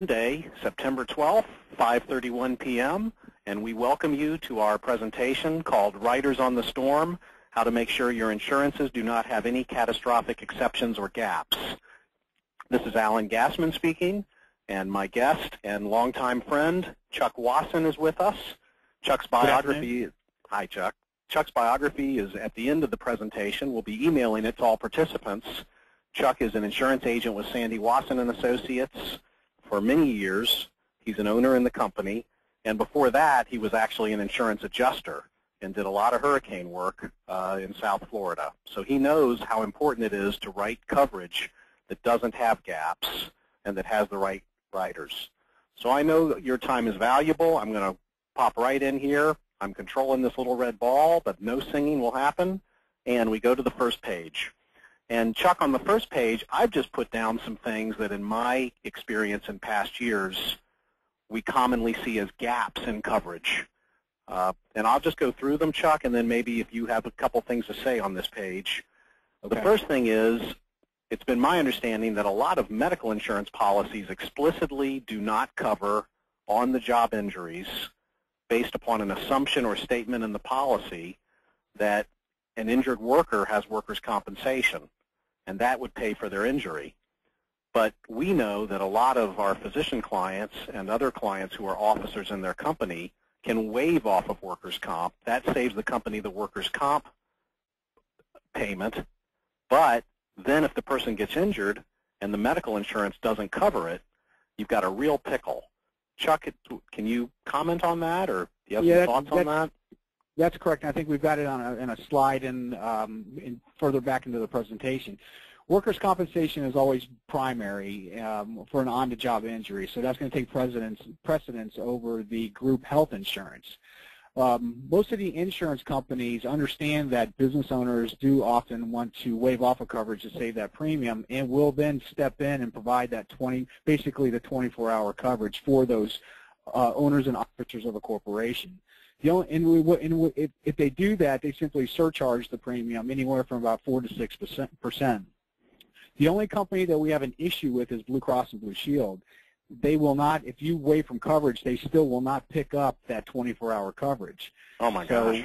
Monday, September 12th, 5:31 p.m., and we welcome you to our presentation called Riders on the Storm, How to Make Sure Your Insurances Do Not Have Any Catastrophic Exceptions or Gaps. This is Alan Gassman speaking, and my guest and longtime friend, Chuck Wasson, is with us. Chuck's biography, hi Chuck. Chuck's biography is at the end of the presentation. We'll be emailing it to all participants. Chuck is an insurance agent with Sandy Wasson and Associates for many years. He's an owner in the company, and before that he was actually an insurance adjuster and did a lot of hurricane work in South Florida. So he knows how important it is to write coverage that doesn't have gaps and that has the right riders. So I know that your time is valuable. I'm going to pop right in here. I'm controlling this little red ball, but no singing will happen, and we go to the first page. And Chuck, on the first page, I've just put down some things that in my experience in past years we commonly see as gaps in coverage. And I'll just go through them, Chuck, and then maybe if you have a couple things to say on this page. Okay. The first thing is, it's been my understanding that a lot of medical insurance policies explicitly do not cover on-the-job injuries based upon an assumption or statement in the policy that an injured worker has workers' compensation, and that would pay for their injury. But we know that a lot of our physician clients and other clients who are officers in their company can waive off of workers' comp. That saves the company the workers' comp payment. But then if the person gets injured and the medical insurance doesn't cover it, you've got a real pickle. Chuck, can you comment on that, or do you have some thoughts on that? That's correct. I think we've got it on a slide in further back into the presentation. Workers' compensation is always primary for an on-the-job injury, so that's going to take precedence over the group health insurance. Most of the insurance companies understand that business owners do often want to waive off of coverage to save that premium, and will then step in and provide that basically the 24-hour coverage for those owners and officers of a corporation. If they do that, they simply surcharge the premium anywhere from about 4 to 6%. The only company that we have an issue with is Blue Cross and Blue Shield. They will not, if you waive from coverage, they still will not pick up that 24-hour coverage. Oh my gosh.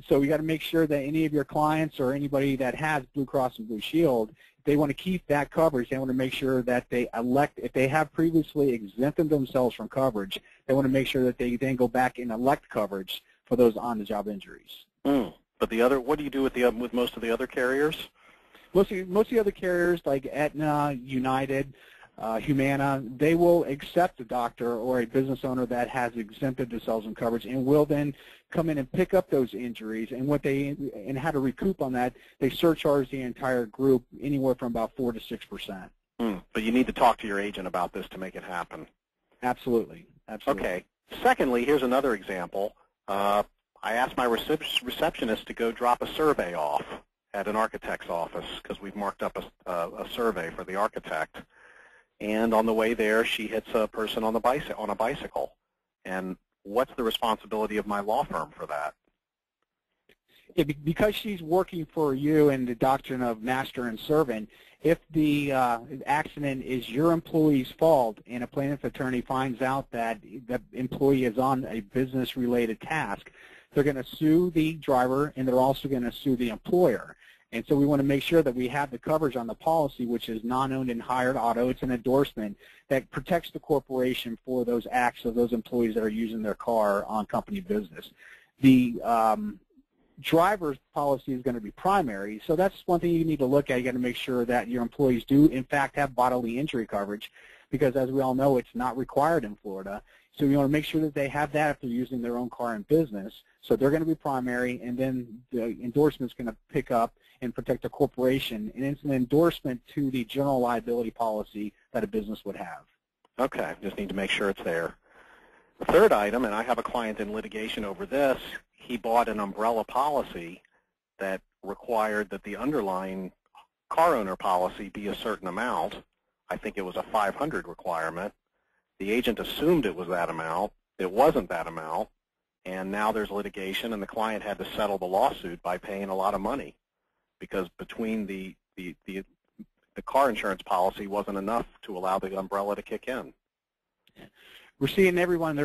So you got to make sure that any of your clients or anybody that has Blue Cross and Blue Shield, if they want to keep that coverage, they want to make sure that they elect, if they have previously exempted themselves from coverage, they want to make sure that they then go back and elect coverage for those on-the-job injuries. But the other, what do you do with most of the other carriers? Most of the other carriers like Aetna, United, Humana, they will accept a doctor or a business owner that has exempted themselves from coverage, and will then come in and pick up those injuries. And how to recoup on that, they surcharge the entire group anywhere from about 4 to 6%. But you need to talk to your agent about this to make it happen. Absolutely. Absolutely. Okay. Secondly, here's another example. I asked my receptionist to go drop a survey off at an architect's office because we've marked up a survey for the architect. And on the way there, she hits a person on a bicycle. And what's the responsibility of my law firm for that? Yeah, because she's working for you in the doctrine of master and servant, if the accident is your employee's fault and a plaintiff attorney finds out that the employee is on a business-related task, they're going to sue the driver, and they're also going to sue the employer. And so we want to make sure that we have the coverage on the policy, which is non-owned and hired auto. It's an endorsement that protects the corporation for those acts of those employees that are using their car on company business. The driver's policy is going to be primary, so that's one thing you need to look at. You got to make sure that your employees do, in fact, have bodily injury coverage, because as we all know, it's not required in Florida. So you want to make sure that they have that if they're using their own car in business. So they're going to be primary, and then the endorsement's going to pick up and protect the corporation, and it's an endorsement to the general liability policy that a business would have. Okay, just need to make sure it's there. The third item, and I have a client in litigation over this, he bought an umbrella policy that required that the underlying car owner policy be a certain amount. I think it was a 500 requirement. The agent assumed it was that amount. It wasn't that amount, and now there's litigation, and the client had to settle the lawsuit by paying a lot of money because between the car insurance policy wasn't enough to allow the umbrella to kick in. We're seeing everyone,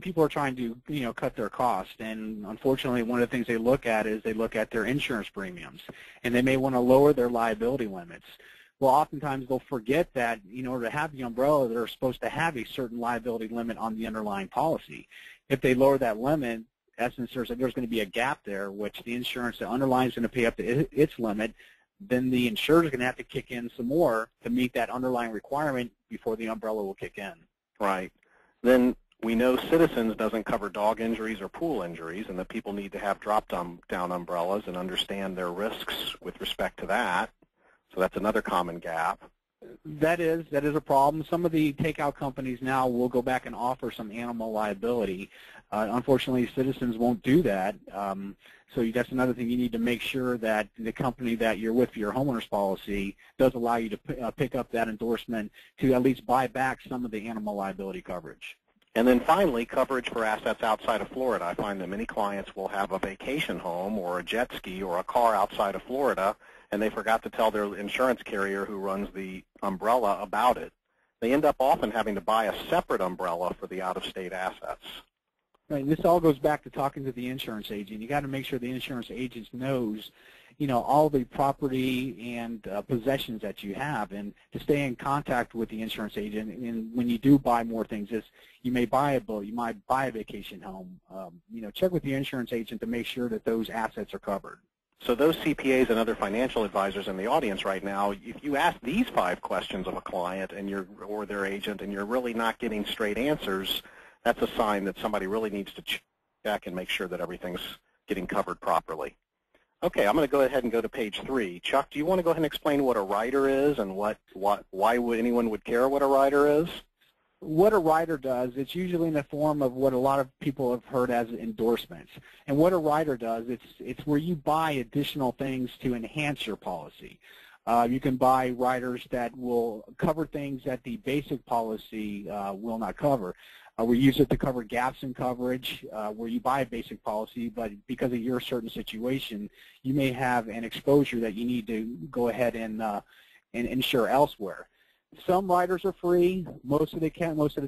people are trying to, cut their costs, and unfortunately one of the things they look at is they look at their insurance premiums, and they may want to lower their liability limits. Well, oftentimes they'll forget that in order to have the umbrella, they're supposed to have a certain liability limit on the underlying policy. If they lower that limit, in essence, there's going to be a gap there, which the insurance, the underlying is going to pay up to its limit. Then the insurer is going to have to kick in some more to meet that underlying requirement before the umbrella will kick in. Right. Then we know Citizens doesn't cover dog injuries or pool injuries, and that people need to have drop-down umbrellas and understand their risks with respect to that. So that's another common gap. That is a problem. Some of the takeout companies now will go back and offer some animal liability. Unfortunately, Citizens won't do that. So that's another thing. You need to make sure that the company that you're with for your homeowner's policy does allow you to pick up that endorsement to at least buy back some of the animal liability coverage. And then finally, coverage for assets outside of Florida. I find that many clients will have a vacation home or a jet ski or a car outside of Florida, and they forgot to tell their insurance carrier who runs the umbrella about it. They end up often having to buy a separate umbrella for the out-of-state assets. Right, and this all goes back to talking to the insurance agent. You got to make sure the insurance agent knows, all the property and possessions that you have, and to stay in contact with the insurance agent. And when you do buy more things, you may buy a boat, you might buy a vacation home. Check with the insurance agent to make sure that those assets are covered. So those CPAs and other financial advisors in the audience right now, if you ask these 5 questions of a client or their agent, and you're really not getting straight answers, that's a sign that somebody really needs to check and make sure that everything's getting covered properly. Okay, I'm going to go ahead and go to page 3. Chuck, do you want to go ahead and explain what a rider is and why anyone would care what a rider is? What a rider does, it's usually in the form of what a lot of people have heard as endorsements. And what a rider does, it's where you buy additional things to enhance your policy. You can buy riders that will cover things that the basic policy will not cover. We use it to cover gaps in coverage where you buy a basic policy, but because of your certain situation, you may have an exposure that you need to go ahead and insure elsewhere. Some riders are free. Most of the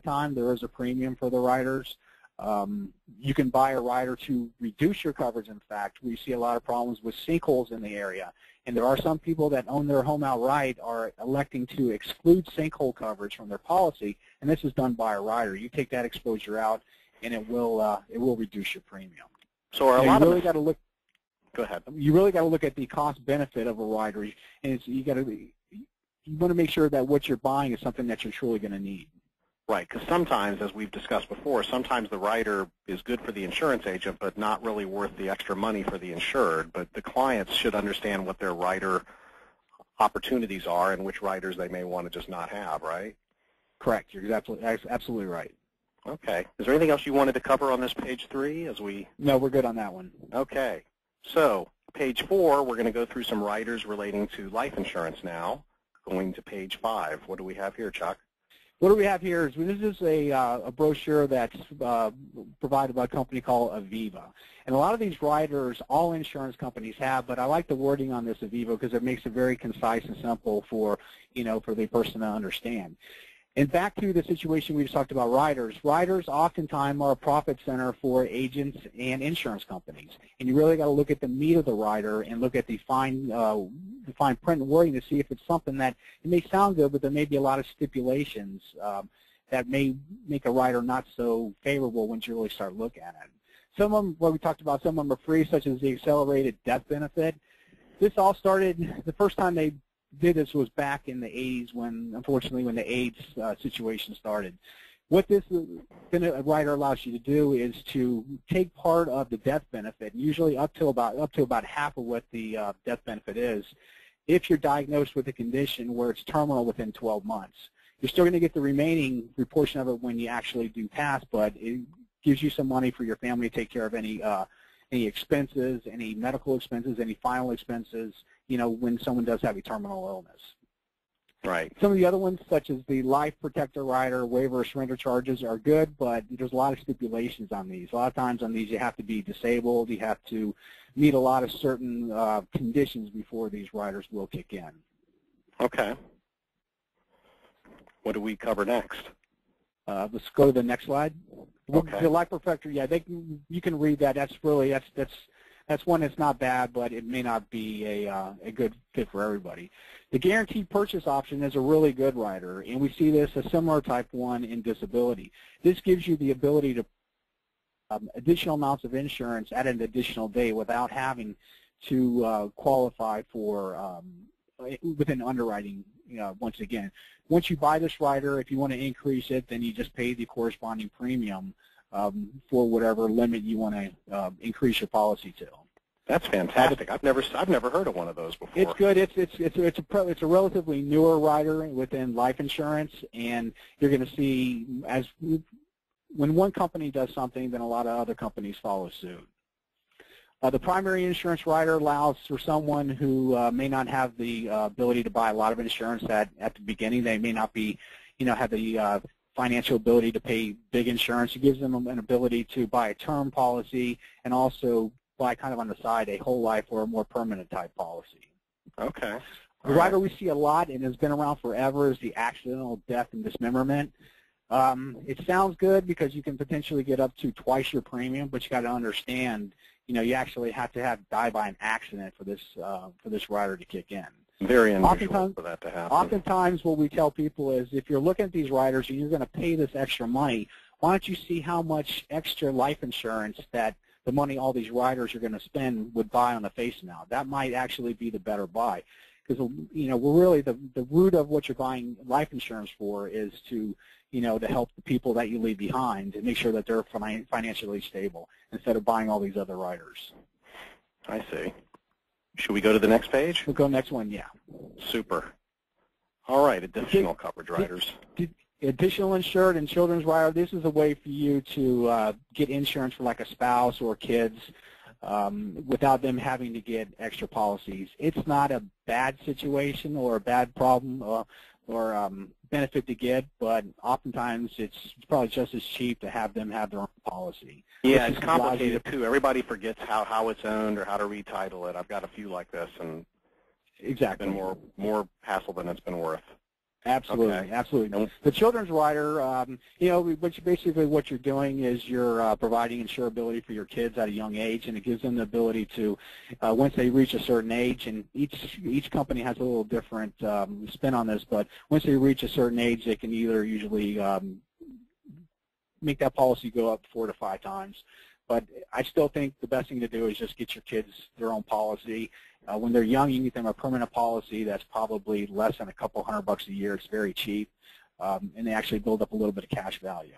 time, there is a premium for the riders. You can buy a rider to reduce your coverage. In fact, we see a lot of problems with sinkholes in the area. And there are some people that own their home outright are electing to exclude sinkhole coverage from their policy, and this is done by a rider. You take that exposure out, and it will reduce your premium. So are a lot of really got to look. Go ahead. You really got to look at the cost benefit of a rider, and you want to make sure that what you're buying is something that you're truly going to need. Right, because sometimes, as we've discussed before, sometimes the rider is good for the insurance agent but not really worth the extra money for the insured. But the clients should understand what their rider opportunities are and which riders they may want to just not have, right? Correct. You're absolutely right. Okay. Is there anything else you wanted to cover on this page 3 No, we're good on that one. Okay. So page 4, we're going to go through some riders relating to life insurance now. Going to page 5. What do we have here, Chuck? What do we have here is this is a brochure that's provided by a company called Aviva. And a lot of these riders, all insurance companies have, but I like the wording on this Aviva because it makes it very concise and simple for the person to understand. And back to the situation we just talked about riders. Riders oftentimes are a profit center for agents and insurance companies. And you really got to look at the meat of the rider and look at the fine print and wording to see if it's something that it may sound good, but there may be a lot of stipulations that may make a rider not so favorable once you really start looking at it. Some of them, what we talked about, some of them are free, such as the accelerated death benefit. This all started, the first time they did this was back in the 80s unfortunately, when the AIDS situation started. What this rider allows you to do is to take part of the death benefit, usually up to about half of what the death benefit is, if you're diagnosed with a condition where it's terminal within 12 months. You're still going to get the remaining portion of it when you actually do pass, but it gives you some money for your family to take care of any expenses, any medical expenses, any final expenses, when someone does have a terminal illness. Right. Some of the other ones, such as the Life Protector Rider, waiver or surrender charges, are good, but there's a lot of stipulations on these. A lot of times on these you have to be disabled, you have to meet a lot of certain conditions before these riders will kick in. Okay. What do we cover next? Let's go to the next slide. Okay. The Life Perfector, yeah, you can read that. That's really that's one that's not bad, but it may not be a good fit for everybody. The guaranteed purchase option is a really good rider, and we see this a similar type one in disability. This gives you the ability to additional amounts of insurance at an additional day without having to qualify for within underwriting. Once again, once you buy this rider, if you want to increase it, then you just pay the corresponding premium for whatever limit you want to increase your policy to. That's fantastic. I've never heard of one of those before. It's good. It's a relatively newer rider within life insurance, and you're going to see when one company does something, then a lot of other companies follow suit. The primary insurance rider allows for someone who may not have the ability to buy a lot of insurance at the beginning. They may not be, have the financial ability to pay big insurance. It gives them an ability to buy a term policy and also buy kind of on the side a whole life or a more permanent type policy. Okay. The rider we see a lot and has been around forever is the accidental death and dismemberment. It sounds good because you can potentially get up to twice your premium, but you got to understand, you actually have to die by an accident for this rider to kick in. Very unusual for that to happen. Oftentimes what we tell people is if you're looking at these riders and you're going to pay this extra money, why don't you see how much extra life insurance that the money all these riders are going to spend would buy on the face amount. That might actually be the better buy. Because, we're really the root of what you're buying life insurance for is to, to help the people that you leave behind and make sure that they're financially stable instead of buying all these other riders. I see. Should we go to the next page? We'll go next one, yeah. Super. All right, additional coverage riders. Additional insured and children's rider, this is a way for you to get insurance for like a spouse or kids without them having to get extra policies. It's not a bad situation or a bad problem or benefit to get, but oftentimes it's probably just as cheap to have them have their own policy. Yeah, it's complicated too. Everybody forgets how it's owned or how to retitle it. I've got a few like this, and exactly. It's been more hassle than it's been worth. Absolutely, okay. Absolutely. The children's rider, basically what you're doing is you're providing insurability for your kids at a young age, and it gives them the ability to, once they reach a certain age, and each company has a little different spin on this, but once they reach a certain age, they can either usually make that policy go up 4 to 5 times. But I still think the best thing to do is just get your kids their own policy. When they're young, you can get them a permanent policy that's probably less than a couple $100 a year. It's very cheap, and they actually build up a little bit of cash value.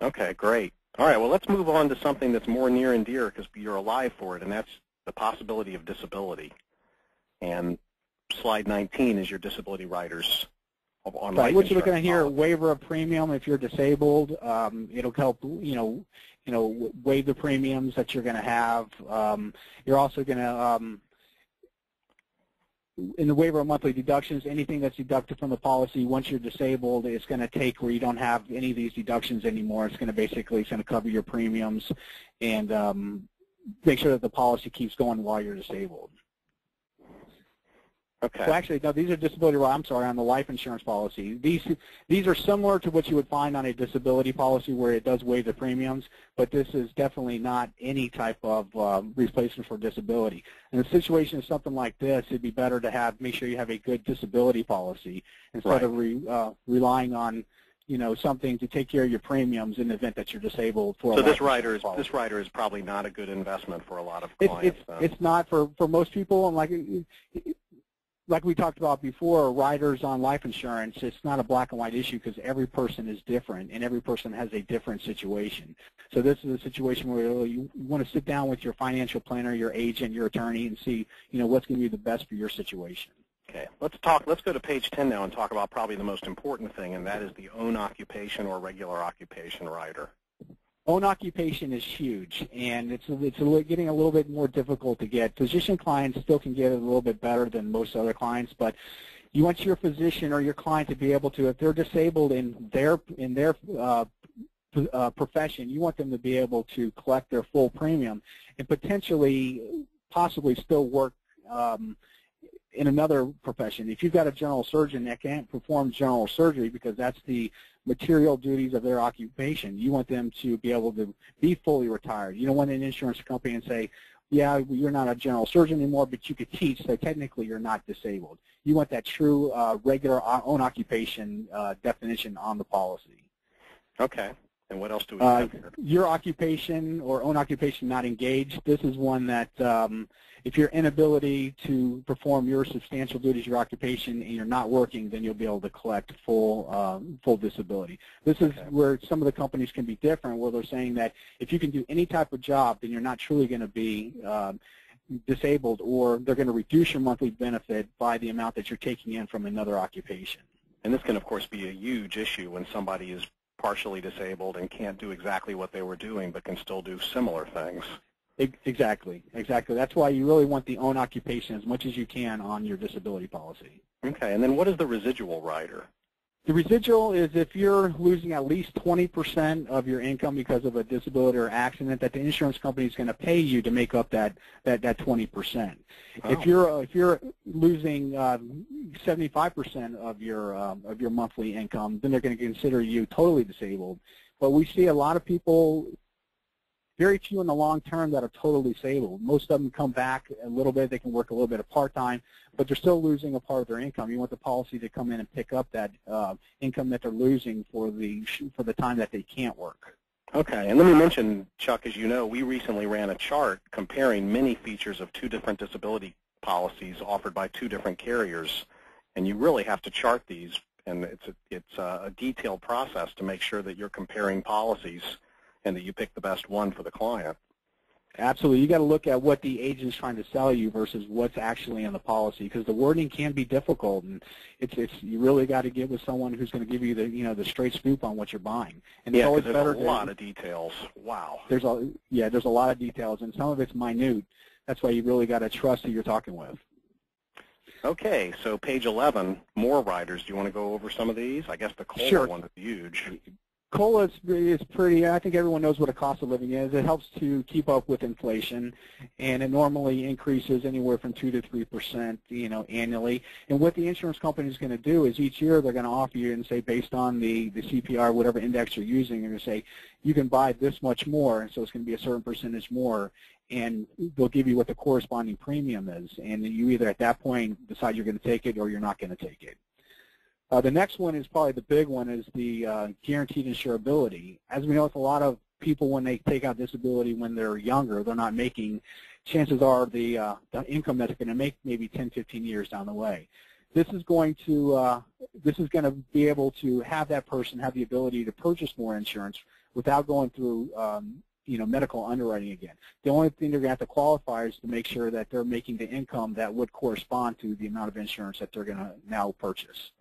Okay, great. All right, well, let's move on to something that's more near and dear because you're alive for it, and that's the possibility of disability. And slide 19 is your disability riders on life what you're looking at here, policy. Waiver of premium if you're disabled. It'll help, waive the premiums that you're going to have. You're also going to in the waiver of monthly deductions, anything that's deducted from the policy, once you're disabled, it's going to take where you don't have any of these deductions anymore. It's going to cover your premiums and make sure that the policy keeps going while you're disabled. Okay. So actually, no, these are disability. I'm sorry, on the life insurance policy. These are similar to what you would find on a disability policy, where it does waive the premiums, but this is definitely not any type of replacement for disability. In a situation of something like this, it'd be better to make sure you have a good disability policy instead of relying on something to take care of your premiums in the event that you're disabled. So this rider is probably not a good investment for a lot of clients. It's not for most people, and like we talked about before, riders on life insurance, it's not a black and white issue because every person is different and every person has a different situation. So this is a situation where you want to sit down with your financial planner, your agent, your attorney, and see what's going to be the best for your situation. Okay, let's go to page 10 now and talk about probably the most important thing, and that is the own occupation or regular occupation rider. Own occupation is huge, and it's getting a little bit more difficult to get. Physician clients still can get it a little bit better than most other clients, but you want your physician or your client to be able to, if they're disabled in their profession, you want them to be able to collect their full premium and possibly still work in another profession, if you've got a general surgeon that can't perform general surgery because that's the material duties of their occupation, you want them to be able to be fully retired. You don't want an insurance company and say, yeah, you're not a general surgeon anymore, but you could teach, so technically you're not disabled. You want that true regular own occupation definition on the policy. Okay. And what else do we have here? Your occupation or own occupation not engaged. This is one that if your inability to perform your substantial duties, your occupation, and you're not working, then you'll be able to collect full disability. This is where some of the companies can be different, where they're saying that if you can do any type of job, then you're not truly going to be disabled, or they're going to reduce your monthly benefit by the amount that you're taking in from another occupation. And this can, of course, be a huge issue when somebody is partially disabled and can't do exactly what they were doing but can still do similar things. Exactly. That's why you really want the own occupation as much as you can on your disability policy. Okay, and then what is the residual rider? The residual is if you're losing at least 20% of your income because of a disability or accident, that the insurance company is going to pay you to make up that 20%. Oh. If you're losing 75% of your monthly income, then they're going to consider you totally disabled. But we see a lot of people, very few in the long term, that are totally disabled. Most of them come back a little bit. They can work a little bit of part-time, but they're still losing a part of their income. You want the policy to come in and pick up that income that they're losing for the time that they can't work. Okay, and let me mention, Chuck, as you know, we recently ran a chart comparing many features of two different disability policies offered by two different carriers, and you really have to chart these, and it's a detailed process to make sure that you're comparing policies and that you pick the best one for the client. Absolutely. You got to look at what the agent is trying to sell you versus what's actually in the policy, because the wording can be difficult, and you really got to get with someone who's going to give you the straight scoop on what you're buying. And yeah, it's always there's better a lot of details. Wow. There's a lot of details, and some of it's minute. That's why you really got to trust who you're talking with. Okay, so page 11, more riders. Do you want to go over some of these? I guess the COLA one is huge. COLA is pretty, I think everyone knows what a cost of living is. It helps to keep up with inflation, and it normally increases anywhere from 2 to 3%, annually. And what the insurance company is going to do is each year they're going to offer you and say, based on the CPR, whatever index you're using, they're going to say, you can buy this much more, and so it's going to be a certain percentage more, and they'll give you what the corresponding premium is. And you either at that point decide you're going to take it or you're not going to take it. The next one is probably the big one, is the guaranteed insurability. As we know, with a lot of people, when they take out disability when they're younger, they're not making, chances are the income that they're going to make maybe 10, 15 years down the way. This is going to be able to have that person have the ability to purchase more insurance without going through medical underwriting again. The only thing they're going to have to qualify is to make sure that they're making the income that would correspond to the amount of insurance that they're going to now purchase.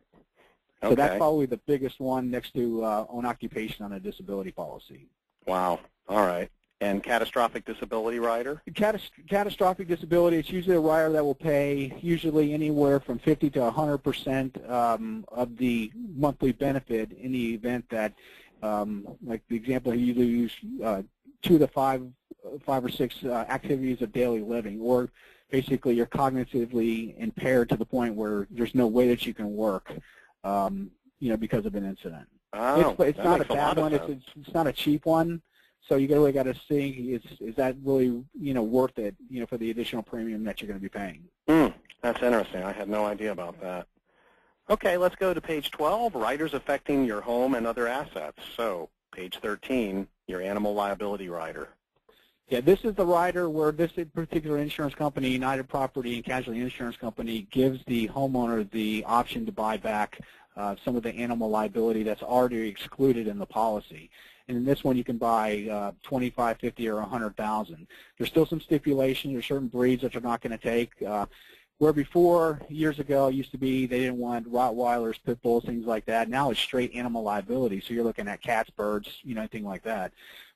So that's probably the biggest one next to own occupation on a disability policy. Wow. All right. And catastrophic disability rider? Catastrophic disability, it's usually a rider that will pay usually anywhere from 50 to 100% of the monthly benefit in the event that, like the example you use 2 to 5 or 6 activities of daily living, or basically you're cognitively impaired to the point where there's no way that you can work. Because of an incident. Oh, it's not a bad one. It's not a cheap one. So you really got to see is that really worth it for the additional premium that you're going to be paying. That's interesting. I had no idea about that. Okay, let's go to page 12. Riders affecting your home and other assets. So page 13, your animal liability rider. Yeah, this is the rider where this particular insurance company, United Property and Casualty Insurance Company, gives the homeowner the option to buy back some of the animal liability that's already excluded in the policy. And in this one, you can buy 25, 50, or 100,000. There's still some stipulations. There's certain breeds that you're not going to take. Where before, years ago, it used to be they didn't want Rottweilers, Pit Bulls, things like that. Now it's straight animal liability. So you're looking at cats, birds, anything like that.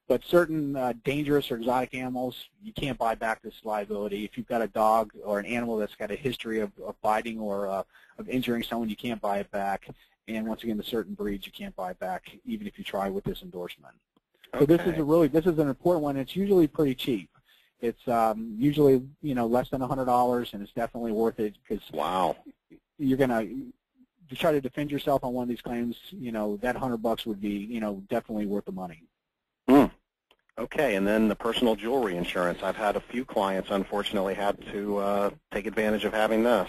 But certain dangerous or exotic animals, you can't buy back this liability. If you've got a dog or an animal that's got a history of biting or of injuring someone, you can't buy it back. And once again, the certain breeds you can't buy back, even if you try with this endorsement. So this is an important one. It's usually pretty cheap. It's usually, less than $100, and it's definitely worth it because Wow. you're going to try to defend yourself on one of these claims. That $100 would be, definitely worth the money. Hmm. Okay, and then the personal jewelry insurance. I've had a few clients, unfortunately, had to take advantage of having this.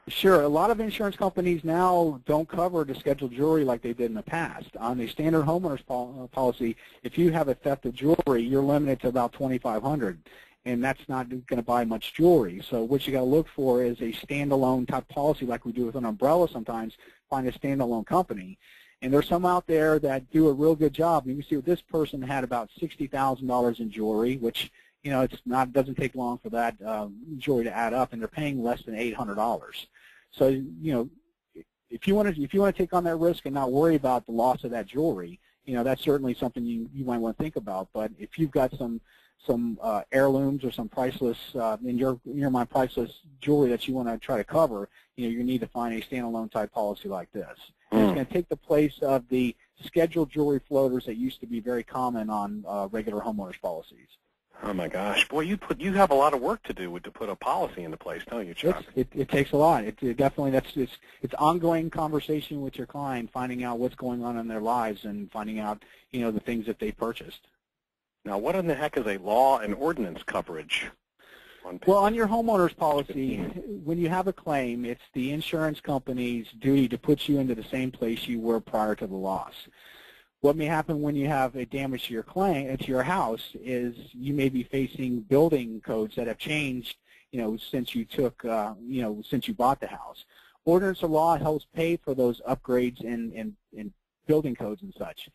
Sure. A lot of insurance companies now don't cover the scheduled jewelry like they did in the past. On the standard homeowner's policy, if you have a theft of jewelry, you're limited to about $2,500, and that's not going to buy much jewelry. So what you got to look for is a standalone type policy like we do with an umbrella sometimes. Find a standalone company. And there's some out there that do a real good job. You can see this person had about $60,000 in jewelry, which doesn't take long for that jewelry to add up, and they're paying less than $800. So if you want to take on that risk and not worry about the loss of that jewelry, that's certainly something you might want to think about. But if you've got some heirlooms or some priceless, in your mind, priceless jewelry that you want to try to cover, you need to find a standalone type policy like this. And it's going to take the place of the scheduled jewelry floaters that used to be very common on regular homeowners policies. Oh my gosh, boy, you have a lot of work to do to put a policy into place, don't you, Chuck? It takes a lot. It definitely it's ongoing conversation with your client, finding out what's going on in their lives and finding out the things that they purchased. Now, what in the heck is a law and ordinance coverage? Well, on your homeowner's policy, when you have a claim, it's the insurance company's duty to put you into the same place you were prior to the loss. What may happen when you have a damage to your house is you may be facing building codes that have changed, since you since you bought the house. Ordinance or law helps pay for those upgrades in building codes and such.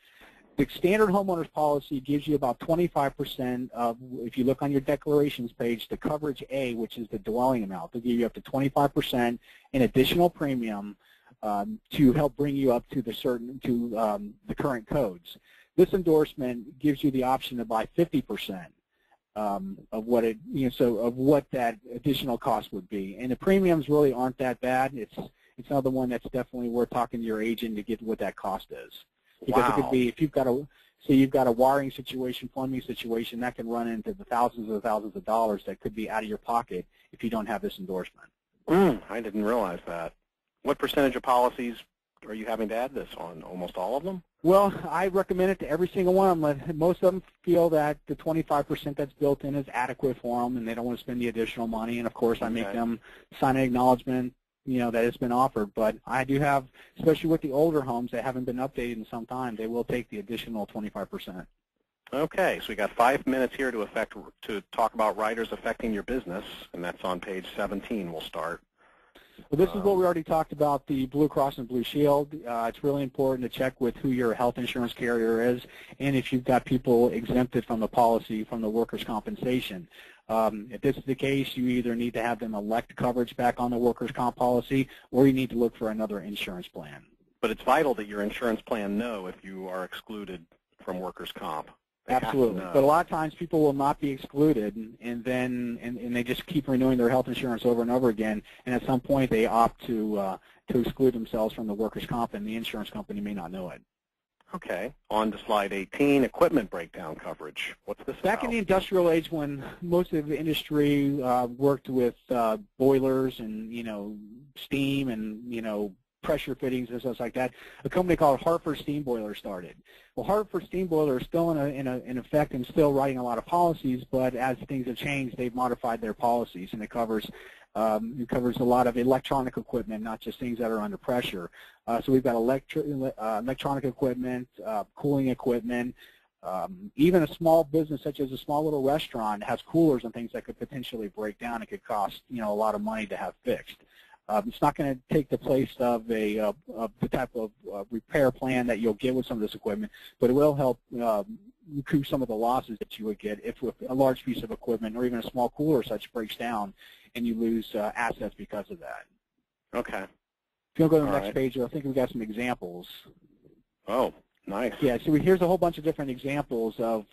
The standard homeowners policy gives you about 25% of, if you look on your declarations page, the coverage A, which is the dwelling amount. They'll give you up to 25% in additional premium to help bring you up to the current codes. This endorsement gives you the option to buy 50% of what of what that additional cost would be. And the premiums really aren't that bad. It's another one that's definitely worth talking to your agent to get what that cost is. Because it could be, if you've got a wiring situation, plumbing situation, that can run into the thousands of dollars that could be out of your pocket if you don't have this endorsement. I didn't realize that. What percentage of policies are you having to add this on? Almost all of them? Well, I recommend it to every single one of them. Most of them feel that the 25% that's built in is adequate for them, and they don't want to spend the additional money. And, of course, I make them sign an acknowledgement, that it's been offered. But I do have, especially with the older homes that haven't been updated in some time, they will take the additional 25%. Okay, so we got 5 minutes here to talk about riders affecting your business, and that's on page 17. We'll start. Well, this is what we already talked about, the Blue Cross and Blue Shield. It's really important to check with who your health insurance carrier is and if you've got people exempted from the policy from the workers' compensation. If this is the case, you either need to have them elect coverage back on the workers' comp policy or you need to look for another insurance plan. But it's vital that your insurance plan know if you are excluded from workers' comp. Absolutely. But a lot of times people will not be excluded, and they just keep renewing their health insurance over and over again, and at some point they opt to exclude themselves from the workers' comp, and the insurance company may not know it. Okay. On to slide 18, equipment breakdown coverage. What's this Back about? in the industrial age when most of the industry worked with boilers and, steam and, pressure fittings and stuff like that, a company called Hartford Steam Boiler started. Well, Hartford Steam Boiler is still in effect and still writing a lot of policies, but as things have changed, they've modified their policies, and it covers a lot of electronic equipment, not just things that are under pressure. So we've got electronic equipment, cooling equipment, even a small business such as a small little restaurant has coolers and things that could potentially break down. It could cost a lot of money to have fixed. It's not going to take the place of the type of repair plan that you'll get with some of this equipment, but it will help recoup some of the losses that you would get if a large piece of equipment or even a small cooler such breaks down and you lose assets because of that. Okay. If you'll go to the next page, I think we've got some examples. Oh, Nice. Yeah, so here's a whole bunch of different examples of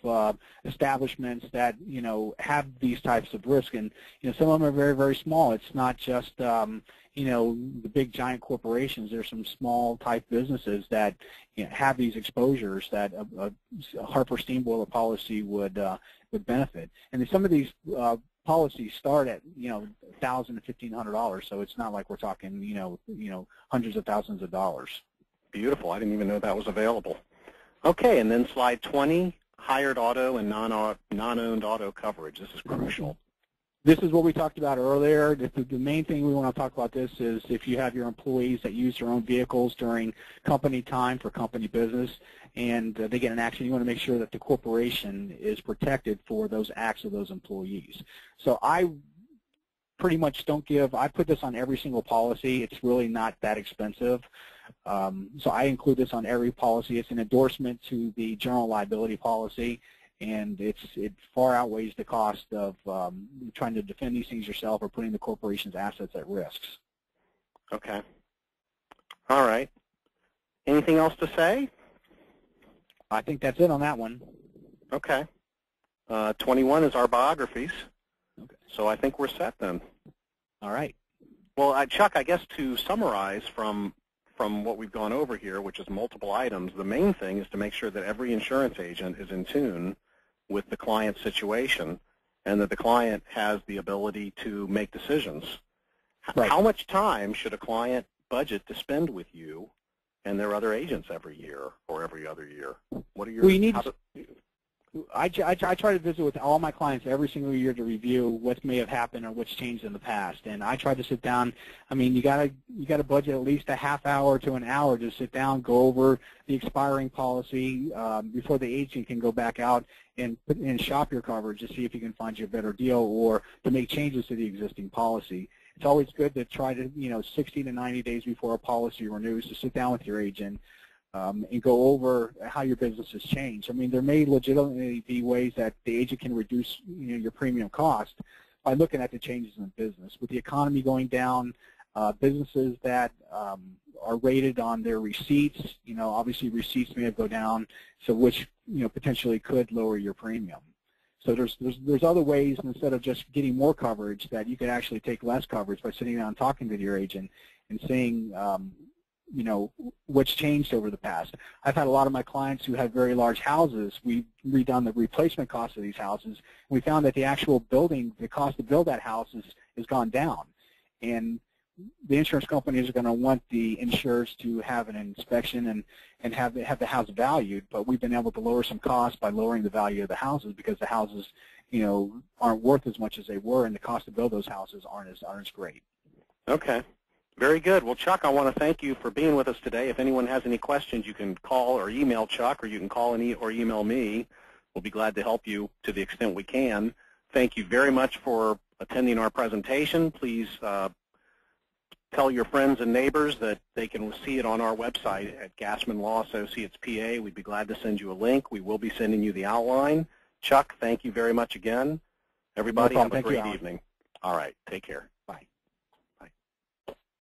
establishments that, you know, have these types of risk. And, you know, some of them are very, very small. It's not just, you know, the big giant corporations. There's some small type businesses that, you know, have these exposures that a Harper Steam Boiler policy would benefit. And some of these policies start at, you know, $1,000 to $1,500. So it's not like we're talking, you know, hundreds of thousands of dollars. Beautiful. I didn't even know that was available. Okay, and then slide 20, hired auto and non-owned auto coverage. This is crucial. This is what we talked about earlier. The main thing we want to talk about this is if you have your employees that use their own vehicles during company time for company business and they get an accident, you want to make sure that the corporation is protected for those acts of those employees. So I pretty much I put this on every single policy. It's really not that expensive. So I include this on every policy. It's an endorsement to the general liability policy, and it far outweighs the cost of trying to defend these things yourself or putting the corporation's assets at risk. Okay. All right. Anything else to say? I think that's it on that one. Okay. 21 is our biographies. Okay. So I think we're set then. All right. Well, Chuck, I guess to summarize from what we've gone over here, which is multiple items, the main thing is to make sure that every insurance agent is in tune with the client's situation and that the client has the ability to make decisions. Right. How much time should a client budget to spend with you and their other agents every year or every other year? What are your... I try to visit with all my clients every single year to review what may have happened or what's changed in the past. And I try to sit down. I mean, you gotta budget at least a half hour to an hour to sit down, go over the expiring policy before the agent can go back out and shop your coverage to see if you can find you a better deal or to make changes to the existing policy. It's always good to try to, you know, 60 to 90 days before a policy renews to sit down with your agent and go over how your business has changed. I mean, there may legitimately be ways that the agent can reduce, you know, your premium cost by looking at the changes in business. With the economy going down, businesses that are rated on their receipts, you know, obviously receipts may have go down, so which, you know, potentially could lower your premium. So there's other ways instead of just getting more coverage that you could actually take less coverage by sitting down and talking to your agent and seeing you know, what's changed over the past. I've had a lot of my clients who have very large houses. We've redone the replacement cost of these houses. We found that the actual building, the cost to build that house has gone down. And the insurance companies are going to want the insurers to have an inspection and have the house valued, but we've been able to lower some costs by lowering the value of the houses because the houses, you know, aren't worth as much as they were, and the cost to build those houses aren't as great. Okay. Very good. Well, Chuck, I want to thank you for being with us today. If anyone has any questions, you can call or email Chuck, or you can call or email me. We'll be glad to help you to the extent we can. Thank you very much for attending our presentation. Please tell your friends and neighbors that they can see it on our website at Gassman Law Associates PA. We'd be glad to send you a link. We will be sending you the outline. Chuck, thank you very much again. Everybody, have a great evening. All right. Take care. Bye.